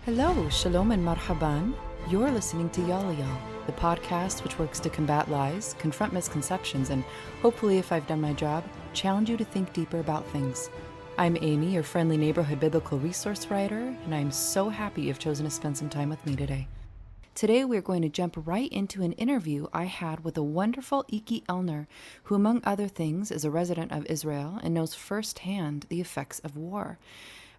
Hello, shalom and marhaban. You're listening to Yalla, the podcast which works to combat lies, confront misconceptions, and hopefully, if I've done my job, challenge you to think deeper about things. I'm Amy, your friendly neighborhood biblical resource writer, and I'm so happy you've chosen to spend some time with me today. Today, we're going to jump right into an interview I had with a wonderful Eeki Elner, who, among other things, is a resident of Israel and knows firsthand the effects of war.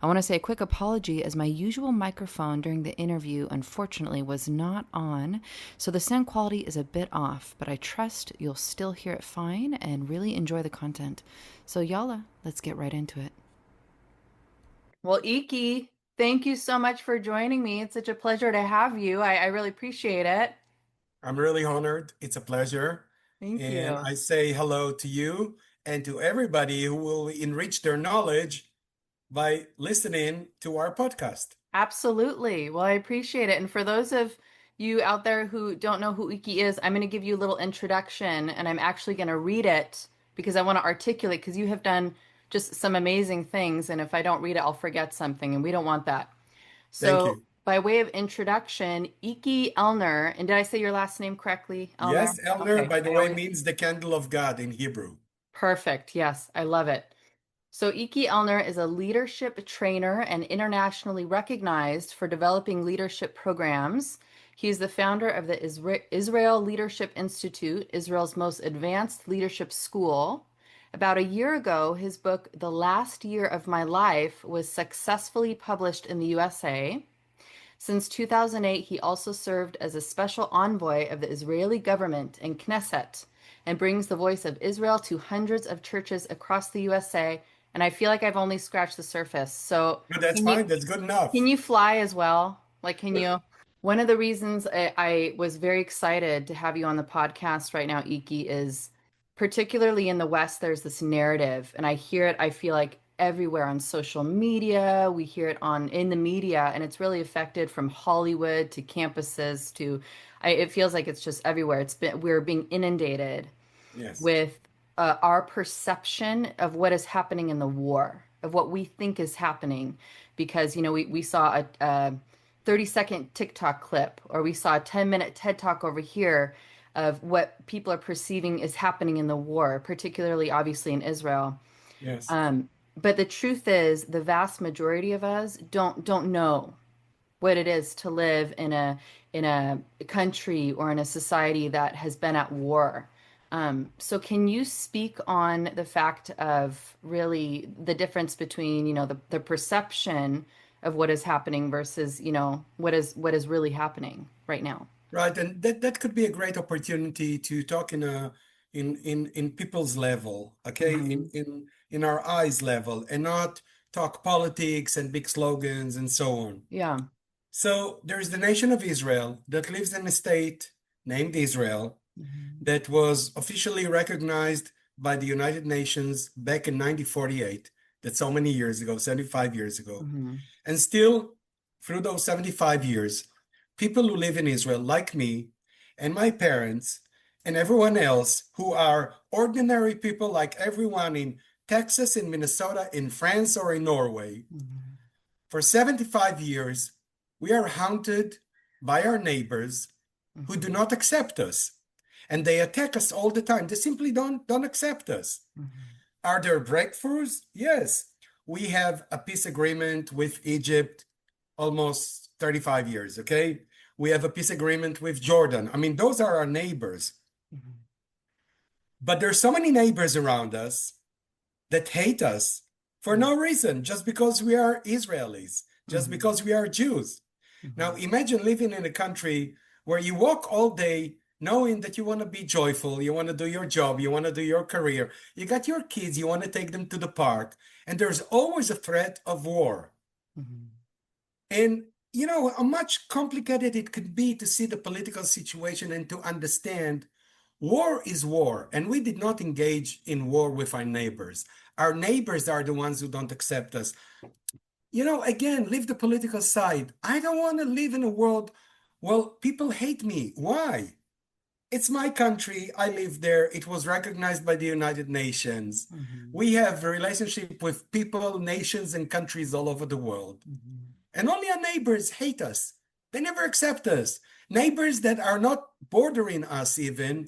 I want to say a quick apology as my usual microphone during the interview unfortunately was not on, so the sound quality is a bit off, but I trust you'll still hear it fine and really enjoy the content. So Yalla, let's get right into it. Well, Eeki, thank you so much for joining me. It's such a pleasure to have you. I really appreciate it. I'm really honored. It's a pleasure. Thank And you. I say hello to you and to everybody who will enrich their knowledge by listening to our podcast. Absolutely. Well, I appreciate it. And for those of you out there who don't know who Iki is, I'm going to give you a little introduction and I'm actually going to read it because I want to articulate because you have done just some amazing things. And if I don't read it, I'll forget something, and we don't want that. Thank So, you. by way of introduction, Iki Elner, and did I say your last name correctly, Elner? Yes, Elner, Okay, by the I way, always means the candle of God in Hebrew. perfect. Yes, I love it. So, Eeki Elner is a leadership trainer and internationally recognized for developing leadership programs. He is the founder of the Israel Leadership Institute, Israel's most advanced leadership school. About a year ago, his book, The Last Year of My Life, was successfully published in the USA. Since 2008, he also served as a special envoy of the Israeli government in Knesset and brings the voice of Israel to hundreds of churches across the USA. And I feel like I've only scratched the surface. So But that's can you fine. That's good can enough. you fly as well? Like, can you? One of the reasons I was very excited to have you on the podcast right now, Iki, is particularly in the West, there's this narrative, and I hear it, I feel like everywhere on social media, we hear it on in the media, and it's really affected from Hollywood to campuses to, it feels like it's just everywhere. We're being inundated Yes. with our perception of what is happening in the war, of what we think is happening. Because, we saw a 30-second TikTok clip, or we saw a 10-minute TED Talk over here of what people are perceiving is happening in the war, particularly obviously in Israel. Yes. But the truth is, the vast majority of us don't know what it is to live in a country or in a society that has been at war. So can you speak on the fact of really the difference between, the perception of what is happening versus, what is really happening right now? Right. And that could be a great opportunity to talk in people's level, okay? Hmm. In our eyes level, and not talk politics and big slogans and so on. Yeah. So there's the nation of Israel that lives in a state named Israel Hmm. that was officially recognized by the United Nations back in 1948. That's so many years ago, 75 years ago. Hmm. And still, through those 75 years, people who live in Israel, like me and my parents and everyone else who are ordinary people like everyone in Texas, in Minnesota, in France, or in Norway, Hmm. for 75 years, we are haunted by our neighbors who do Hmm. not accept us. And they attack us all the time. They simply don't accept us. Hmm. Are there breakthroughs? Yes. We have a peace agreement with Egypt almost 35 years, okay? We have a peace agreement with Jordan. I mean, those are our neighbors. Hmm. But there's so many neighbors around us that hate us for Yeah. no reason, just because we are Israelis, just Hmm. because we are Jews. Now, Hmm. imagine living in a country where you walk all day knowing that you want to be joyful, you want to do your job, you want to do your career, you got your kids, you want to take them to the park, and there's always a threat of war. Hmm. And you know how much complicated it could be to see the political situation and to understand war is war, and we did not engage in war with our neighbors. Our neighbors are the ones who don't accept us. Again, leave the political side. I don't want to live in a world, well, people hate me. Why? It's my country. I live there. It was recognized by the United Nations. Hmm. We have a relationship with people, nations, and countries all over the world. Hmm. And only our neighbors hate us. They never accept us. Neighbors that are not bordering us even,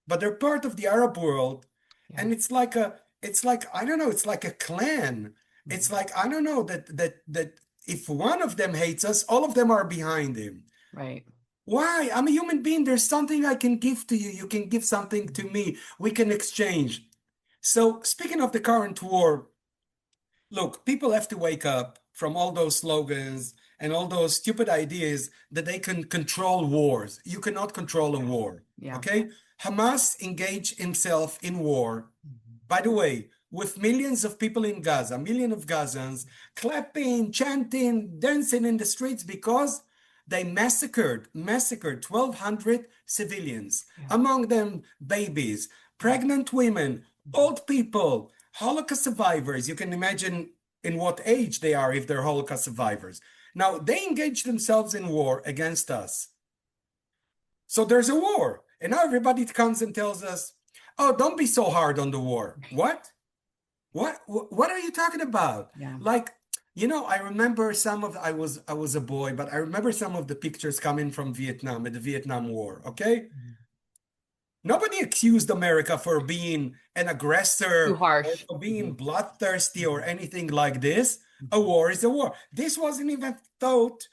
but they're part of the Arab world. Yeah. And it's like, I don't know, it's like a clan. It's Mhm. like, I don't know, that if one of them hates us, all of them are behind him. Right. Why? I'm a human being. There's something I can give to you. You can give something to me. We can exchange. So, speaking of the current war, look, people have to wake up from all those slogans and all those stupid ideas that they can control wars. You cannot control a war, Yeah. okay? Hamas engaged himself in war, Mhm. by the way, with millions of people in Gaza, millions of Gazans clapping, chanting, dancing in the streets because they massacred 1,200 civilians, Yeah. among them babies, pregnant women, Mhm. old people, Holocaust survivors. You can imagine in what age they are if they're Holocaust survivors. Now, they engage themselves in war against us. So there's a war. And now everybody comes and tells us, oh, don't be so hard on the war. What? What are you talking about? Yeah. Like, I remember I was a boy, but I remember some of the pictures coming from Vietnam at the Vietnam War, okay? Mhm. Nobody accused America for being an Too aggressor or harsh. for being Mhm. bloodthirsty or Mhm. anything like this. A Mhm. war is a war. This wasn't even thought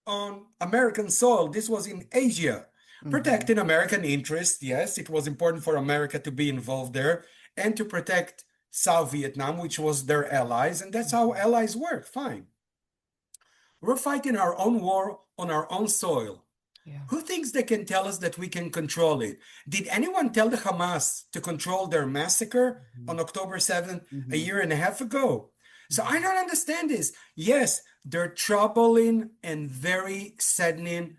on American soil. This was in Asia. Mhm. Protecting American interests, yes, it was important for America to be involved there and to protect South Vietnam, which was their allies, and that's how Mhm. allies work. Fine. We're fighting our own war on our own soil. Yeah. Who thinks they can tell us that we can control it? Did anyone tell the Hamas to control their massacre Mhm. on October 7th a Mhm. year and a half ago? So I Mhm. don't understand this. Yes, they're troubling and very saddening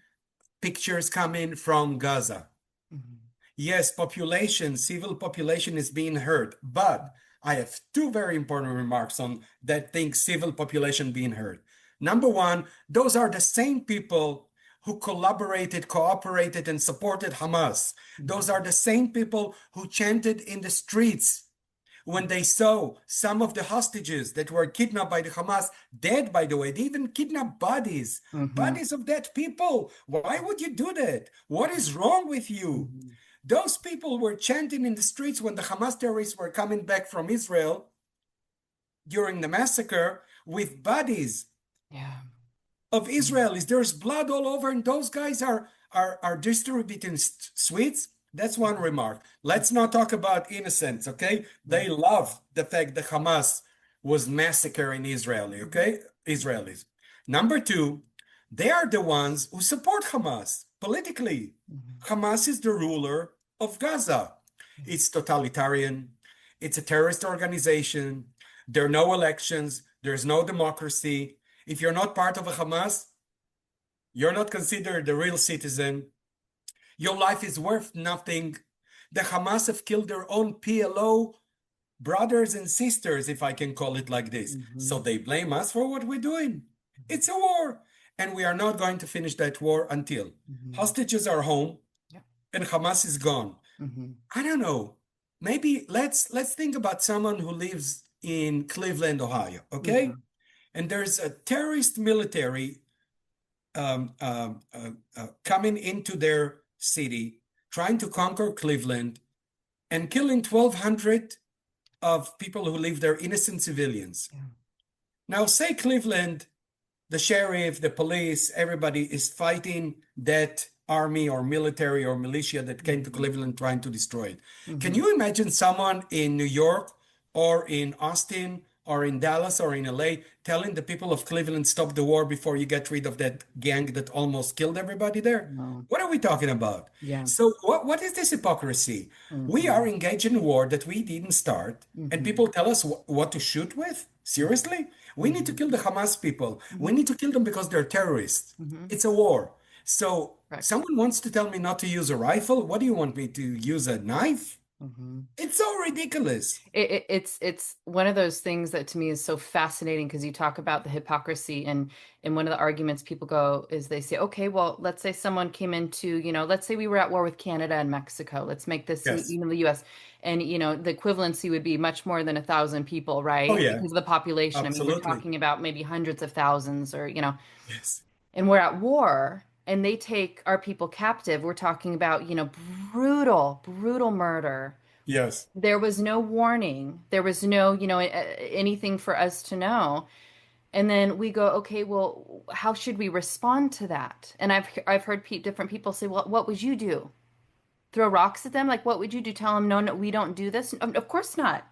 pictures coming from Gaza. Mhm. Yes, civil population is being hurt, but I have two very important remarks on that thing, civil population being hurt. Number one, those are the same people who collaborated, cooperated, and supported Hamas. Those are Mhm. the same people who chanted in the streets when they saw some of the hostages that were kidnapped by the Hamas, dead, by the way. They even kidnapped bodies, Mhm. bodies of dead people. Why would you do that? What is wrong with you? Mhm. Those people were chanting in the streets when the Hamas terrorists were coming back from Israel during the massacre with bodies Yeah. of Mhm. Israelis. There's blood all over, and those guys are distributing sweets. That's one Mhm. remark. Let's not talk about innocents, okay? They Right. love the fact that Hamas was massacring Israeli, Mhm. okay? Israelis. Number two, they are the ones who support Hamas politically. Mhm. Hamas is the ruler of Gaza. Yeah. It's totalitarian. It's a terrorist organization. There are no elections. There's no democracy. If you're not part of a Hamas, you're not considered a real citizen. Your life is worth nothing. The Hamas have killed their own PLO brothers and sisters, if I can call it like this. So Mhm. they blame us for what we're doing. It's a war. And we are not going to finish that war until Mhm. hostages are home Yeah. and Hamas is gone. Mhm. I don't know. Maybe let's think about someone who lives in Cleveland, Ohio, okay? Mhm. And there's a terrorist military coming into their city, trying to conquer Cleveland and killing 1,200 of people who live there, innocent civilians. Yeah. Now, say Cleveland, the sheriff, the police, everybody is fighting that army or military or militia that came to Mhm. Cleveland trying to destroy it. Can Mhm. you imagine someone in New York or in Austin or in Dallas or in LA telling the people of Cleveland, stop the war before you get rid of that gang that almost killed everybody there? No. What are we talking about? Yeah. So, what is this hypocrisy? We are Mhm. engaged in a war that we didn't start, and Mhm. people tell us what to shoot with? Mhm. Seriously? We need to Mhm. kill the Hamas people. We Mhm. need to kill them because they're terrorists. Mhm. It's a war. So Correct. someone wants to tell me not to use a rifle. What do you want me to use, a knife? Mhm. It's so ridiculous. It's one of those things that to me is so fascinating because you talk about the hypocrisy, and one of the arguments people go is they say, okay, well, let's say someone came into, let's say we were at war with Canada and Mexico. Let's make this, Yes. the US, and the equivalency would be much more than 1,000 people, Oh, right? yeah, Because of the population. I mean, we're absolutely. talking about maybe hundreds of thousands, or Yes. and we're at war. And they take our people captive. We're talking about, brutal, brutal murder. Yes. There was no warning. There was no, anything for us to know. And then we go, okay, well, how should we respond to that? And I've heard different people say, well, what would you do? Throw rocks at them? Like, what would you do? Tell them, no, no, we don't do this? Of course not.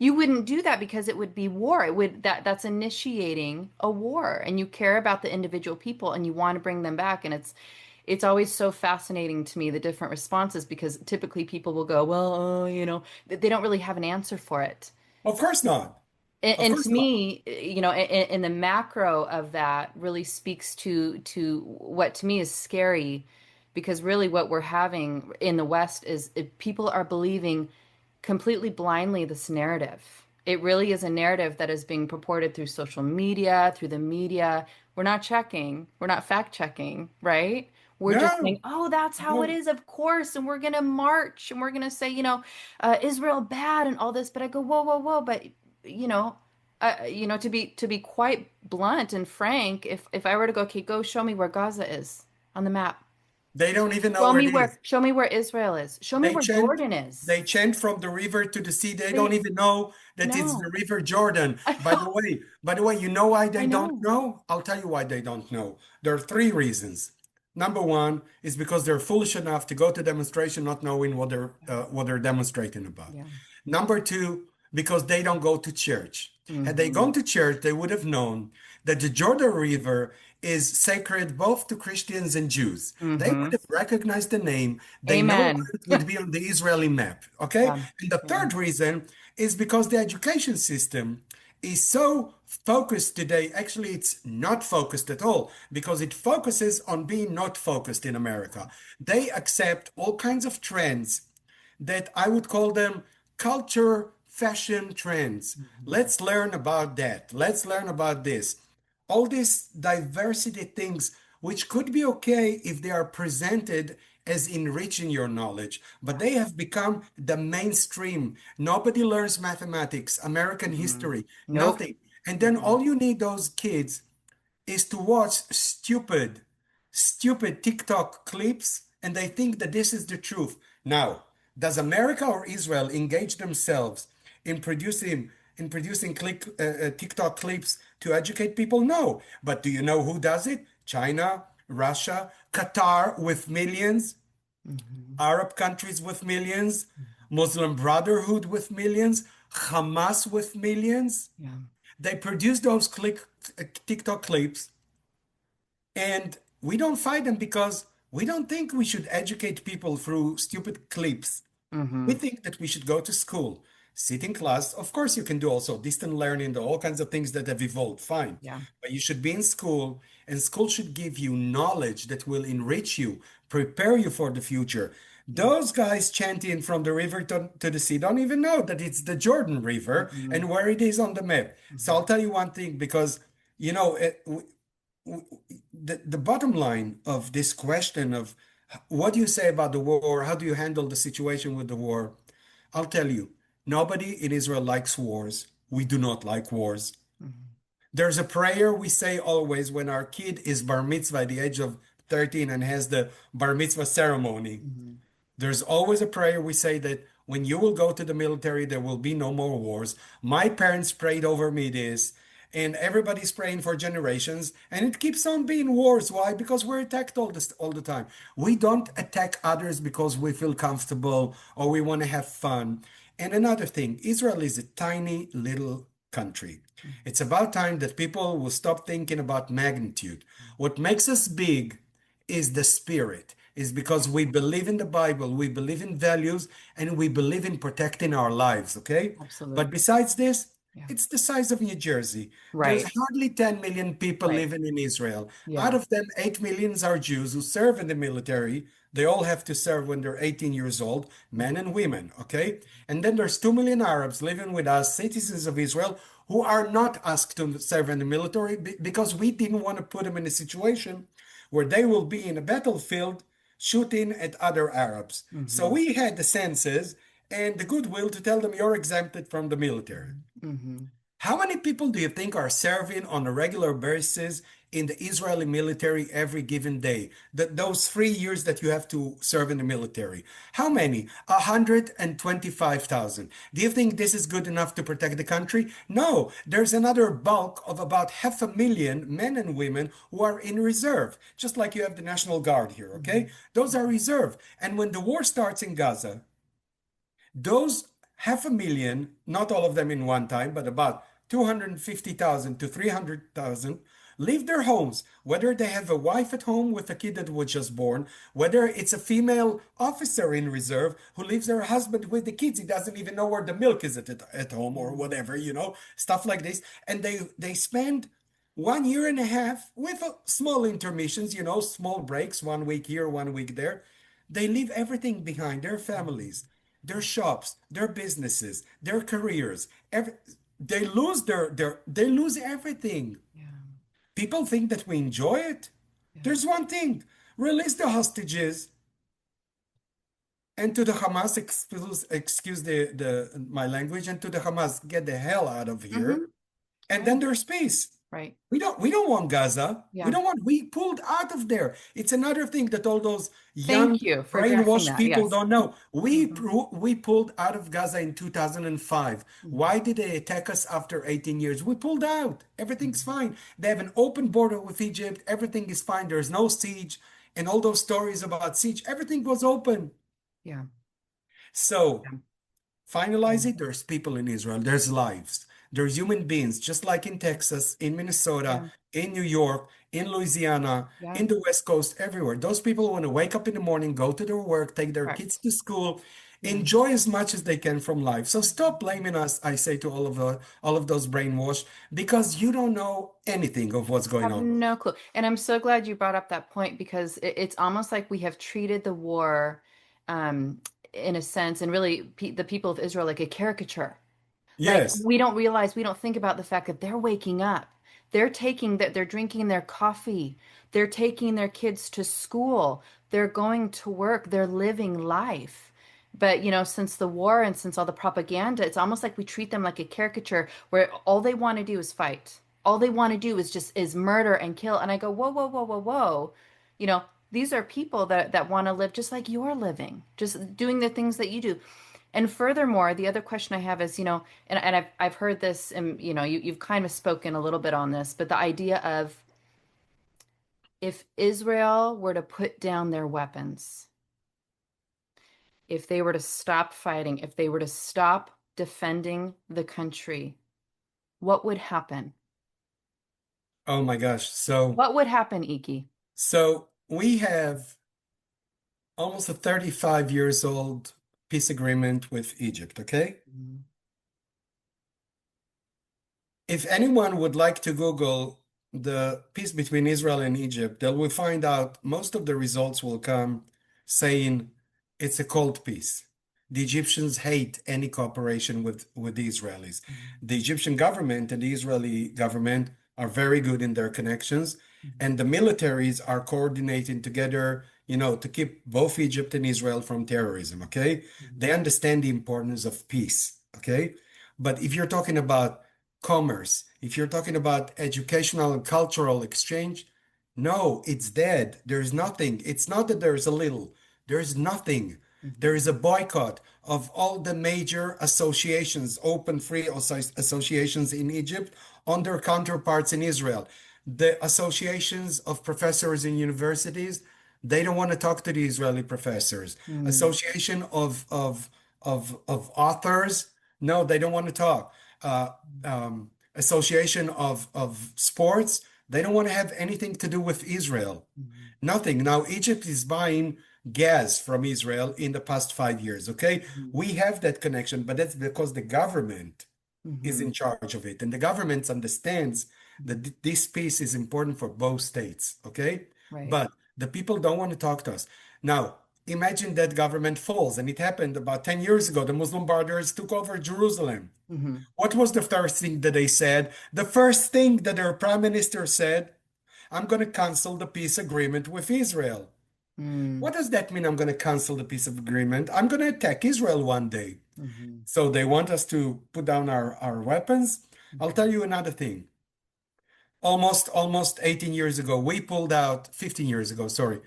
You wouldn't do that because it would be war. That's initiating a war, and you care about the individual people and you want to bring them back. And it's always so fascinating to me, the different responses, because typically people will go, well, they don't really have an answer for it. Of course not. Of And to course not. me, in the macro of that really speaks to what to me is scary, because really what we're having in the West is people are believing completely blindly this narrative. It really is a narrative that is being purported through social media, through the media. We're not checking, we're not fact checking, right? We're just saying, No, oh, that's how it no. is, of course. And we're going to march and we're going to say, Israel bad and all this. But I go, whoa, whoa, whoa. But, you know, to be quite blunt and frank, if I were to go, okay, go show me where Gaza is on the map. They don't even know Show where me it is. where Israel is. Show me They where chant, Jordan is. they chant from the river to the sea. They don't They even know that it's the no. River Jordan. I know. By the way, you know why I they don't know. know? I'll tell you why they don't know. There are three reasons. Number one is because they're foolish enough to go to demonstration not knowing what they're demonstrating about. Yeah. Number two, because they don't go to church. Had they Hmm. gone to church, they would have known that the Jordan River is sacred both to Christians and Jews. They would Hmm. have recognized the name. They know Amen. where it would be on the Israeli map. Okay. Yeah. And the Yeah. third reason is because the education system is so focused today. Actually, it's not focused at all because it focuses on being not focused in America. They accept all kinds of trends that I would call them culture fashion trends. Hmm. Let's learn about that. Let's learn about this. All these diversity things, which could be okay if they are presented as enriching your knowledge, but Yeah. they have become the mainstream. Nobody learns mathematics, American Hmm. history, Nope. nothing. And then Mm-mm. all you need those kids is to watch stupid TikTok clips, and they think that this is the truth. Now, does America or Israel engage themselves in producing TikTok clips to educate people? No. But do you know who does it? China, Russia, Qatar with millions, Hmm. Arab countries with millions, Muslim Brotherhood with millions, Hamas with millions. Yeah. They produce those TikTok clips, and we don't fight them because we don't think we should educate people through stupid clips. We Hmm. think that we should go to school, sit in class. Of course, you can do also distant learning, all kinds of things that have evolved, fine. Yeah. But you should be in school, and school should give you knowledge that will enrich you, prepare you for the future. Yeah. Those guys chanting from the river to the sea don't even know that it's the Jordan River Hmm. and where it is on the map. So Hmm. I'll tell you one thing because, you know, the bottom line of this question of what do you say about the war? How do you handle the situation with the war? I'll tell you, nobody in Israel likes wars. We do not like wars. Hmm. There's a prayer we say always when our kid is bar mitzvah at the age of 13 and has the bar mitzvah ceremony. Hmm. There's always a prayer we say that when you will go to the military, there will be no more wars. My parents prayed over me this, and everybody's praying for generations, and it keeps on being wars. Why? Because we're attacked all the time. We don't attack others because we feel comfortable or we want to have fun. And another thing, Israel is a tiny little country. It's about time that people will stop thinking about magnitude. What makes us big is the spirit, is because we believe in the Bible, we believe in values, and we believe in protecting our lives, okay? But Absolutely. besides this, Yeah. It's the size of New Jersey. There's Right. hardly 10 million people Right. living in Israel. Out Yeah. of them, 8 millions are Jews who serve in the military. They all have to serve when they're 18 years old, men and women, okay? And then there's 2 million Arabs living with us, citizens of Israel, who are not asked to serve in the military because we didn't want to put them in a situation where they will be in a battlefield shooting at other Arabs. So Mm-hmm. we had the senses and the goodwill to tell them you're exempted from the military. Mm-hmm. How many people do you think are serving on a regular basis in the Israeli military every given day? Those 3 years that you have to serve in the military. How many? 125,000. Do you think this is good enough to protect the country? No, there's another bulk of about 500,000 men and women who are in reserve, just like you have the National Guard here, Mm-hmm. okay? Those are reserve. And when the war starts in Gaza, those 500,000, not all of them in one time, but about 250,000 to 300,000 leave their homes, whether they have a wife at home with a kid that was just born, whether it's a female officer in reserve who leaves her husband with the kids. He doesn't even know where the milk is at home or whatever, stuff like this. And they spend 1 year and a half with small intermissions, small breaks, 1 week here, 1 week there. They leave everything behind, their families, their shops, their businesses, their careers. They lose they lose everything. Yeah. People think that we enjoy it. Yeah. There's one thing: release the hostages, and to the Hamas, excuse the my language, and to the Hamas, get the hell out of Mm-hmm. here, and then Right. there's peace. Right. We don't want Gaza. Yeah. We pulled out of there. It's another thing that all those young Thank you for addressing brainwashed that. people Yes. don't know. Mm-hmm. We pulled out of Gaza in 2005. Mm-hmm. Why did they attack us after 18 years? We pulled out. Everything's Mm-hmm. fine. They have an open border with Egypt. Everything is fine. There's no siege. And all those stories about siege, everything was open. Yeah. So Yeah. finalize it, there's people in Israel, there's lives, there's human beings, just like in Texas, in Minnesota, Yeah. in New York, in Louisiana, Yeah. in the West Coast, everywhere. Those people want to wake up in the morning, go to their work, take their kids Correct. to school, Yeah. enjoy as much as they can from life. So stop blaming us, I say to all of those brainwashed, because you don't know anything of what's going Have on. no clue. And I'm so glad you brought up that point because it's almost like we have treated the war, um, in a sense, and really pe the people of Israel like a caricature. Like Yes. we don't realize, we don't think about the fact that they're waking up. They're drinking their coffee. They're taking their kids to school. They're going to work. They're living life. But, since the war and since all the propaganda, it's almost like we treat them like a caricature where all they want to do is fight. All they want to do is murder and kill. And I go, whoa, whoa, whoa, whoa, whoa. You know, these are people that want to live just like you're living, just doing the things that you do. And furthermore, the other question I have is, and I've heard this, and you've kind of spoken a little bit on this, but the idea of if Israel were to put down their weapons, if they were to stop fighting, if they were to stop defending the country, what would happen? Oh my gosh. So, What would happen, Eeki? so we have almost a 35 years old peace agreement with Egypt, okay? Mhm. If anyone would like to Google the peace between Israel and Egypt, they will find out most of the results will come saying it's a cold peace. The Egyptians hate any cooperation with the Israelis. Mhm. The Egyptian government and the Israeli government are very good in their connections, Mhm. and the militaries are coordinating together, to keep both Egypt and Israel from terrorism, okay? They Mhm. understand the importance of peace, okay? But if you're talking about commerce, if you're talking about educational and cultural exchange, no, it's dead. There's nothing. It's not that there's a little, there's nothing. There Mhm. is a boycott of all the major associations, open free associations in Egypt on their counterparts in Israel. The associations of professors in universities, they don't want to talk to the Israeli professors. Mhm. Association of authors, no, they don't want to talk. Uh, Association of sports, they don't want to have anything to do with Israel. Mhm. Nothing. Now, Egypt is buying gas from Israel in the past 5 years, okay? Mhm. We have that connection, but that's because the government. is Mm-hmm. in charge of it. And the government understands that this peace is important for both states, okay? Right. But the people don't want to talk to us. Now, imagine that government falls, and it happened about 10 years ago. The Muslim Brothers took over Jerusalem. Mm-hmm. What was the first thing that they said? The first thing that their prime minister said, I'm going to cancel the peace agreement with Israel. Mm-hmm. What does that mean? I'm going to cancel the peace of agreement. I'm going to attack Israel one day. So they want us to put down our weapons. I'll tell you another thing. Almost 18 years ago, we pulled out, 15 years ago, sorry,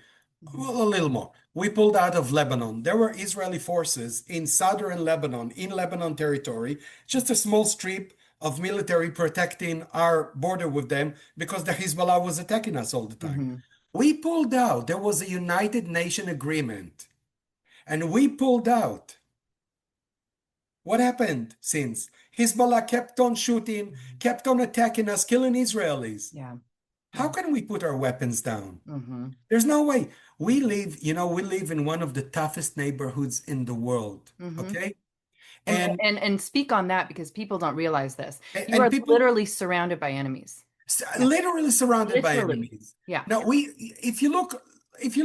Mm-hmm. well, a little more. We pulled out of Lebanon. There were Israeli forces in southern Lebanon, in Lebanon territory, just a small strip of military protecting our border with them because the Hezbollah was attacking us all the time. Mm-hmm. We pulled out. There was a United Nations agreement, and we pulled out. What happened since? Hezbollah kept on shooting, kept on attacking us, killing Israelis. Yeah. How Yeah. can we put our weapons down? Mm-hmm. There's no way. We live in one of the toughest neighborhoods in the world. Mm-hmm. Okay? And And and speak on that because people don't realize this. You and are people literally surrounded by enemies. Yeah. literally surrounded by Literally. enemies. Yeah. Now if you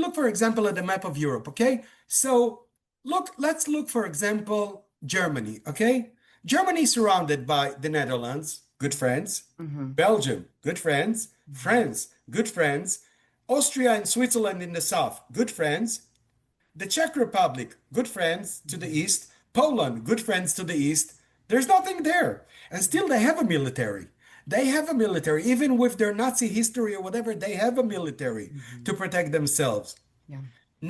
look for example at the map of Europe, okay? So let's look for example Germany, okay? Germany is surrounded by the Netherlands, good friends, Mm-hmm. Belgium, good friends, Mm-hmm. France, good friends, Austria and Switzerland in the south, good friends, the Czech Republic, good friends to the east, Poland, good friends to the east. There's nothing there. And still they have a military. They have a military. Even with their Nazi history or whatever, they have a military Mm-hmm. to protect themselves. Yeah.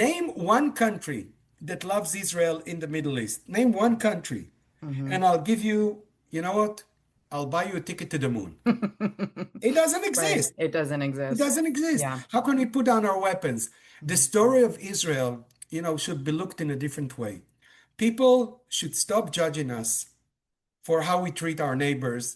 Name one country that loves Israel in the Middle East. Name one country. Mm-hmm. And I'll give you, you know what? I'll buy you a ticket to the moon. It doesn't Right. exist. It doesn't It exist. doesn't exist. Yeah. How can we put down our weapons? The Mm-hmm. story of Israel, should be looked in a different way. People should stop judging us for how we treat our neighbors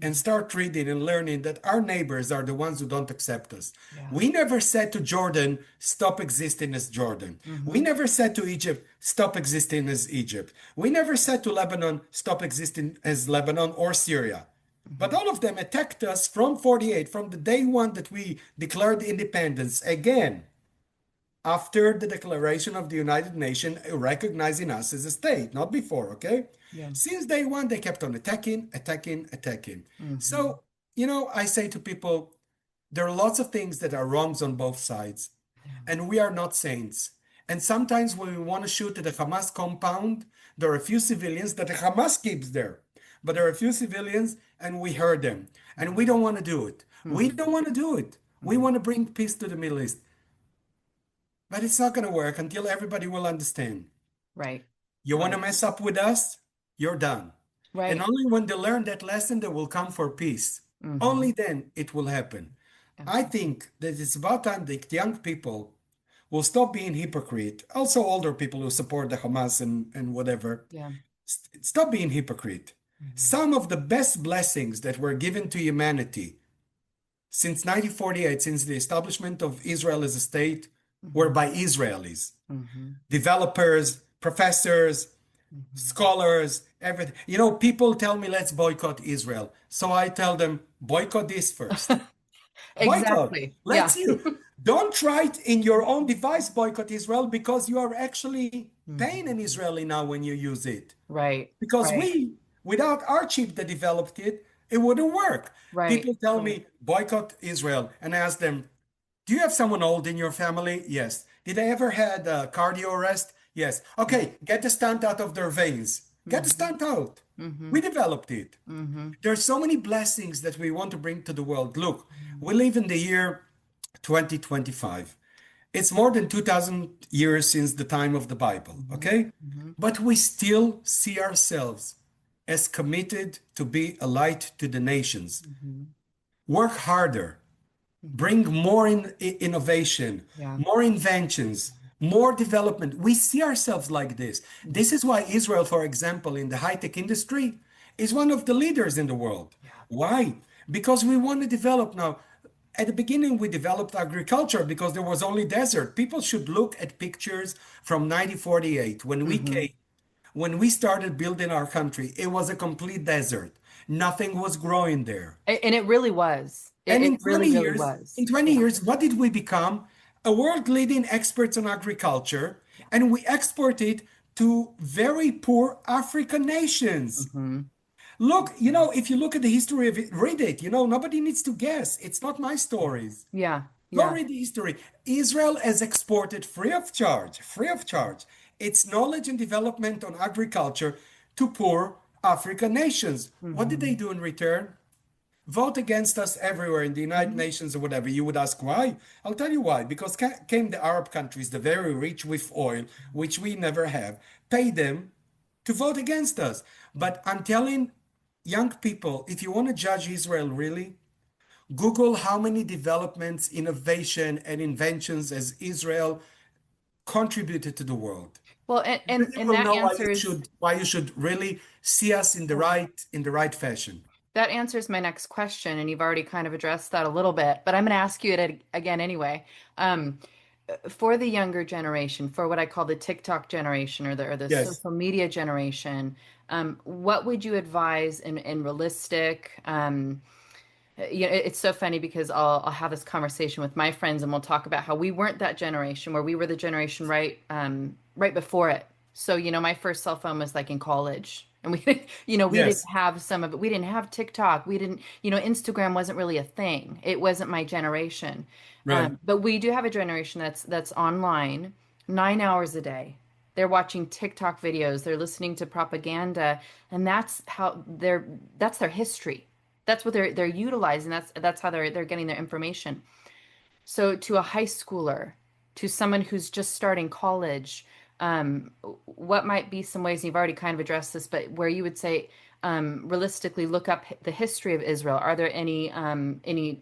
and start treating and learning that our neighbors are the ones who don't accept us. Yeah. We never said to Jordan, stop existing as Jordan. We Mm-hmm. never said to Egypt, stop existing as Egypt. We never said to Lebanon, stop existing as Lebanon or Syria. But Mm-hmm. all of them attacked us from 48, from the day one that we declared independence, again, after the declaration of the United Nations recognizing us as a state, not before, okay? Yeah. Since day one, they kept on attacking, attacking, attacking. Mm-hmm. So, I say to people, there are lots of things that are wrongs on both sides, Yeah. and we are not saints. And sometimes when we want to shoot at the Hamas compound, there are a few civilians that the Hamas keeps there. But there are a few civilians, and we hurt them. And we don't want to do it. We Mm-hmm. don't want to do it. We Mm-hmm. want to bring peace to the Middle East. But it's not going to work until everybody will understand. Right. You want to Right. mess up with us? You're done. And Right. only when they learn that lesson, they will come for peace. Mm-hmm. Only then it will happen. I Absolutely. think that it's about time that young people will stop being hypocrite. Also, older people who support the Hamas and whatever, Yeah. stop being hypocrite. Mm-hmm. Some of the best blessings that were given to humanity since 1948, since the establishment of Israel as a state, were Mm-hmm. by Israelis, Mm-hmm. developers, professors, Mm-hmm. scholars, everything. People tell me, let's boycott Israel. So I tell them, boycott this first. Boycott. Exactly. Let's Yeah. see. Don't try it in your own device, boycott Israel, because you are actually paying an Mm-hmm. Israeli now when you use it. Right. Because Right. without our chip that developed it, it wouldn't work. Right. People tell Right. me, boycott Israel. And I ask them, do you have someone old in your family? Yes. Did they ever had a cardio arrest? Yes. Okay, get the stunt out of their veins. Get the Mm-hmm. stunt out. Mm-hmm. We developed it. Mm-hmm. There's so many blessings that we want to bring to the world. Look, we live in the year 2025. It's more than 2000 years since the time of the Bible, Mm-hmm. okay? Mm-hmm. But we still see ourselves as committed to be a light to the nations. Mm-hmm. Work harder, Mm-hmm. bring more innovation, Yeah. more inventions, more development. We see ourselves like this. Mm-hmm. This is why Israel, for example, in the high-tech industry, is one of the leaders in the world. Yeah. Why? Because we want to develop now. At the beginning, we developed agriculture because there was only desert. People should look at pictures from 1948 when we Mm-hmm. came, when we started building our country. It was a complete desert. Nothing was growing there. And it really was. And It really, really in was. 20 Yeah. years, what did we become? A world leading experts on agriculture, Yeah. and we export it to very poor African nations. Hmm. Look, if you look at the history of it, read it. Nobody needs to guess. It's not my stories. Yeah. Go Yeah. read the history. Israel has exported free of charge, its knowledge and development on agriculture to poor African nations. What did they Hmm. do in return? Vote against us everywhere in the United Hmm. Nations or whatever. You would ask why? I'll tell you why. Because came the Arab countries, the very rich with oil, which we never have, pay them to vote against us. But I'm telling young people, if you want to judge Israel really, Google how many developments, innovation, and inventions has Israel contributed to the world. Well, Then you and will know why you should really see us in the right fashion. that answers my next question, and you've already kind of addressed that a little bit, but I'm going to ask you it again anyway. Um, for the younger generation, for what I call the TikTok generation or the Yes. social media generation, what would you advise in realistic? It's so funny because I'll have this conversation with my friends and we'll talk about how we weren't that generation where we were the generation right before it. So, my first cell phone was like in college. And we didn't Yes. have some of it. We didn't have TikTok. We didn't, Instagram wasn't really a thing. It wasn't my generation. Right. But we do have a generation that's online 9 hours a day. They're watching TikTok videos, they're listening to propaganda, and that's their history. That's what they're utilizing. That's how they're getting their information. So to a high schooler, to someone who's just starting college, what might be some ways, and you've already kind of addressed this, but where you would say realistically look up the history of Israel. Are there any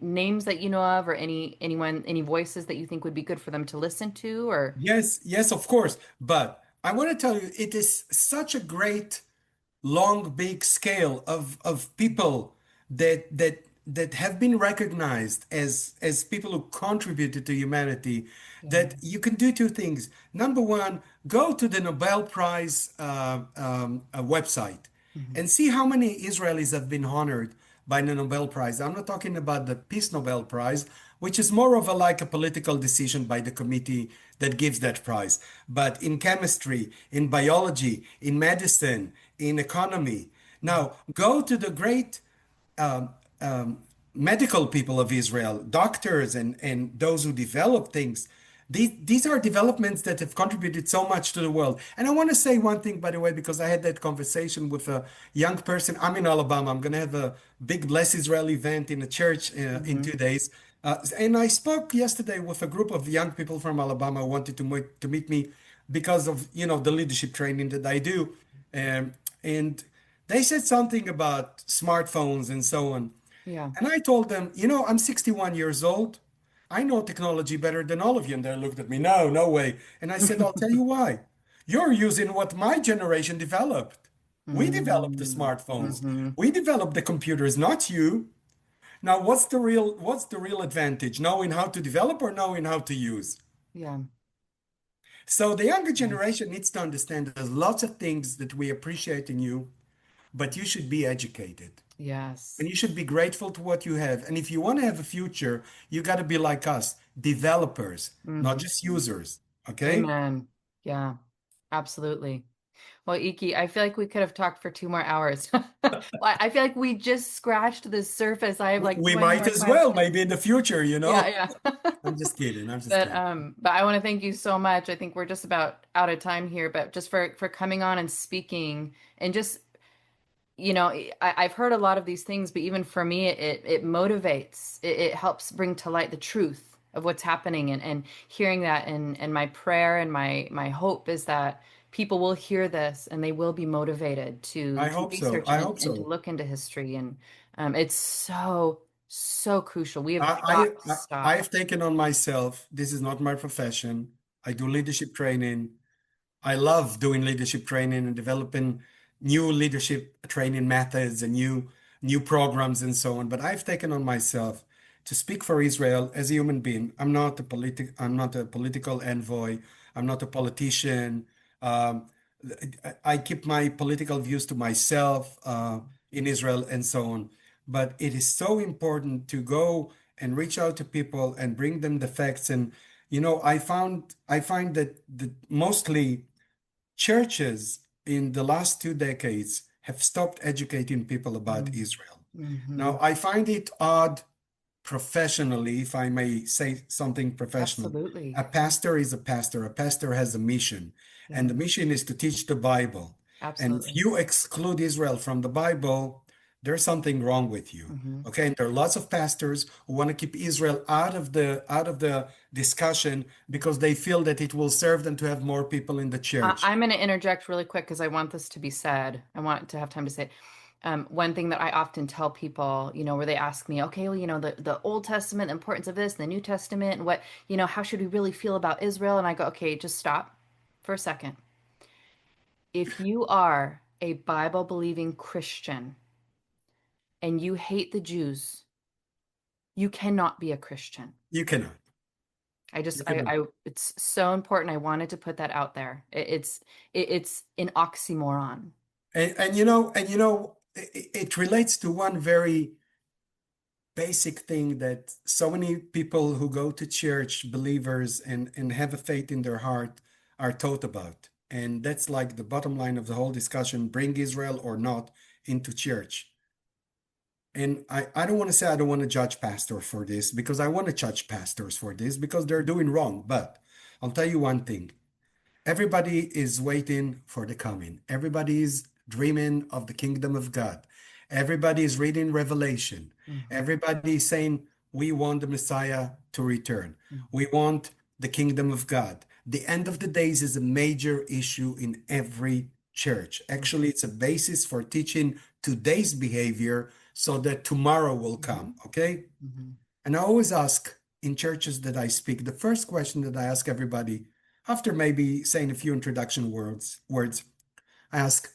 names that you know of, or any voices that you think would be good for them to listen to, or Yes, yes, of course. But I want to tell you, it is such a great, long, big scale of people that have been recognized as people who contributed to humanity, yeah. that you can do two things. Number one, go to the Nobel Prize website Hmm. and see how many Israelis have been honored by the Nobel Prize. I'm not talking about the Peace Nobel Prize, which is more of a political decision by the committee that gives that prize. But in chemistry, in biology, in medicine, in economy. Now, go to the great um, um, medical people of Israel, doctors and those who develop things. These are developments that have contributed so much to the world. And I want to say one thing, by the way, because I had that conversation with a young person. I'm in Alabama. I'm going to have a big Bless Israel event in a church in Hmm. 2 days. And I spoke yesterday with a group of young people from Alabama who wanted to meet me because of, the leadership training that I do. And they said something about smartphones and so on. Yeah. And I told them, I'm 61 years old. I know technology better than all of you. And they looked at me, no, no way. And I said, I'll tell you why. You're using what my generation developed. We developed the Hmm. smartphones. Hmm. We developed the computers, not you. Now, what's the real advantage? Knowing how to develop or knowing how to use? Yeah. So the younger Yeah. generation needs to understand there's lots of things that we appreciate in you, but you should be educated. Yes. And you should be grateful to what you have. And if you want to have a future, you got to be like us, developers, not Hmm. just users. Okay? Amen. Yeah, absolutely. Well, Iki, I feel like we could have talked for 2 more hours. I feel like we just scratched the surface. I have like We 20 might more as well, questions. maybe in the future, Yeah, yeah. I'm just kidding. I'm just But kidding. but I want to thank you so much. I think we're just about out of time here, but just for coming on and speaking and just I've heard a lot of these things, but even for me, it motivates. It helps bring to light the truth of what's happening, and hearing that. And my prayer and my hope is that people will hear this and they will be motivated I to hope so. research I and, hope and to so. look into history. And it's so crucial. We have I, got to I stop. have taken on myself, this is not my profession. I do leadership training. I love doing leadership training and developing new leadership training methods and new programs and so on. But I've taken on myself to speak for Israel as a human being. I'm not a political envoy. I'm not a politician. Um, I keep my political views to myself. in Israel and so on. But it is so important to go and reach out to people and bring them the facts. And I find that mostly churches in the last 2 decades have stopped educating people about Israel. Mm-hmm. Now, I find it odd professionally, if I may say something professional. Absolutely. A pastor is a pastor. A pastor has a mission, and Yeah, the mission is to teach the Bible. And if absolutely. you exclude Israel from the Bible, there's something wrong with you. Mm-hmm. Okay, and there are lots of pastors who want to keep Israel out of the discussion because they feel that it will serve them to have more people in the church. I'm going to interject really quick because I want this to be said. I want to have time to say it. One thing that I often tell people, where they ask me, okay, well, the Old Testament, the importance of this, the New Testament, and how should we really feel about Israel? And I go, okay, just stop for a second. If you are a Bible believing Christian and you hate the Jews, you cannot be a Christian. You cannot. I just, You cannot. it's so important. I wanted to put that out there. It's an oxymoron. And it relates to one very basic thing that so many people who go to church, believers and have a faith in their heart, are taught about. And that's like the bottom line of the whole discussion, bring Israel or not into church. And I don't want to say I don't want to judge pastors for this, because I want to judge pastors for this because they're doing wrong. But I'll tell you one thing. Everybody is waiting for the coming. Everybody is dreaming of the kingdom of God. Everybody is reading Revelation. Mm-hmm. Everybody is saying, we want the Messiah to return. Mm-hmm. We want the kingdom of God. The end of the days is a major issue in every church. Actually, it's a basis for teaching today's behavior so that tomorrow will come. Okay? Mm-hmm. And I always ask in churches that I speak, the first question that I ask everybody after maybe saying a few introduction words, I ask,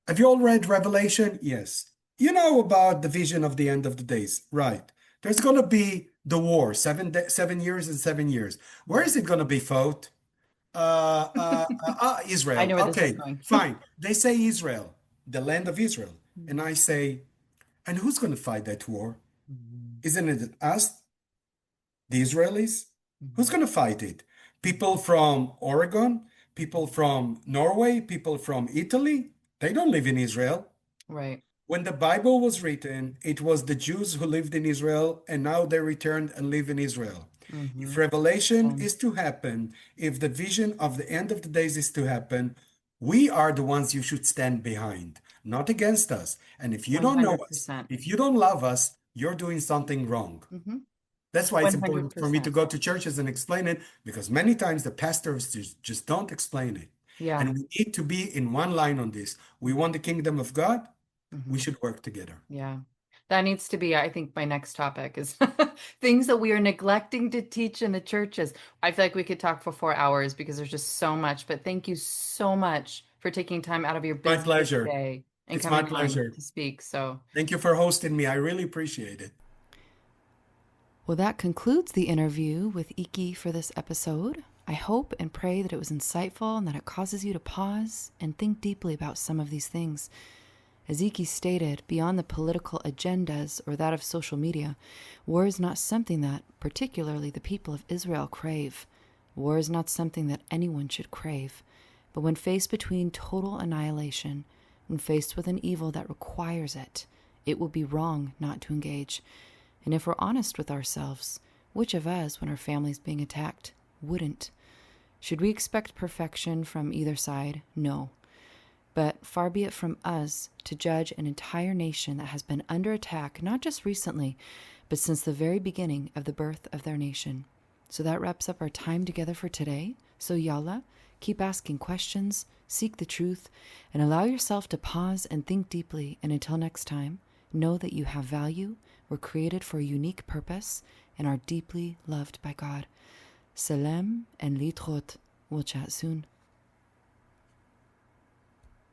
have you all read Revelation? Yes. You know about the vision of the end of the days, right? There's going to be the war, 7 years and 7 years. Where is it going to be fought? I Israel. know where this is Okay, going. fine. They say Israel, the land of Israel. And Mm-hmm. I say, and who's going to fight that war? Mm-hmm. Isn't it us, the Israelis? Who's Mm-hmm. going to fight it? People from Oregon, people from Norway, people from Italy? They don't live in Israel. Right. When the Bible was written, it was the Jews who lived in Israel, and now they returned and live in Israel. Mm-hmm. If Revelation Um, is to happen, if the vision of the end of the days is to happen, we are the ones you should stand behind, not against us. And if you don't know us, 100%. if you don't love us, you're doing something wrong. Mm-hmm. That's why it's important for me to 100%. go to churches and explain it, because many times the pastors just don't explain it. Yeah. And we need to be in one line on this. We want the kingdom of God. We Mm-hmm. should work together. Yeah. That needs to be, I think, my next topic is things that we are neglecting to teach in the churches. I feel like we could talk for 4 hours because there's just so much. But thank you so much for taking time out of your My busy, busy pleasure. day and It's my coming on pleasure. to speak. So, Thank you for hosting me. I really appreciate it. well, that concludes the interview with Eeki for this episode. I hope and pray that it was insightful and that it causes you to pause and think deeply about some of these things. As Eeki stated, beyond the political agendas or that of social media, war is not something that, particularly the people of Israel, crave. War is not something that anyone should crave. But when faced between total annihilation, when faced with an evil that requires it, it would be wrong not to engage. And if we're honest with ourselves, which of us, when our family's being attacked, wouldn't? Should we expect perfection from either side? No. But far be it from us to judge an entire nation that has been under attack, not just recently, but since the very beginning of the birth of their nation. So that wraps up our time together for today. So Yalla, keep asking questions, seek the truth, and allow yourself to pause and think deeply. And until next time, know that you have value, were created for a unique purpose, and are deeply loved by God. Salam and litrot. We'll chat soon.